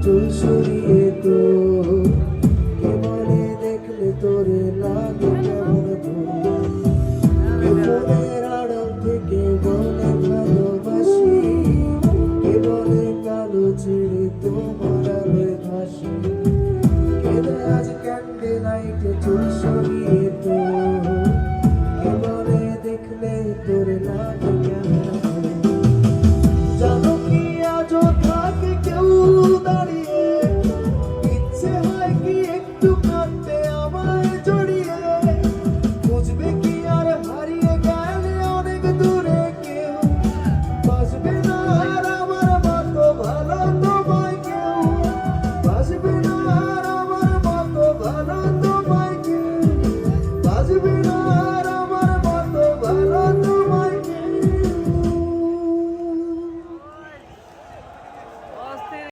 চুল সরিয়ে তো কে বলে দেখলে তোরে লাগে কেমন গোপনের আড়াল থেকে বলে ভালোবাসি কে বলে কালো ছেড়ে তোমার আলোয় ভাসি কেঁদে আজ ক্যান্ডে লাইটে চুল সরিয়ে তো কে বলে দেখলে তোরে লাগে কেমন জানো কি আজও থাকে কেউ দাঁড়িয়ে ইচ্ছে হয় কি একটু কাছে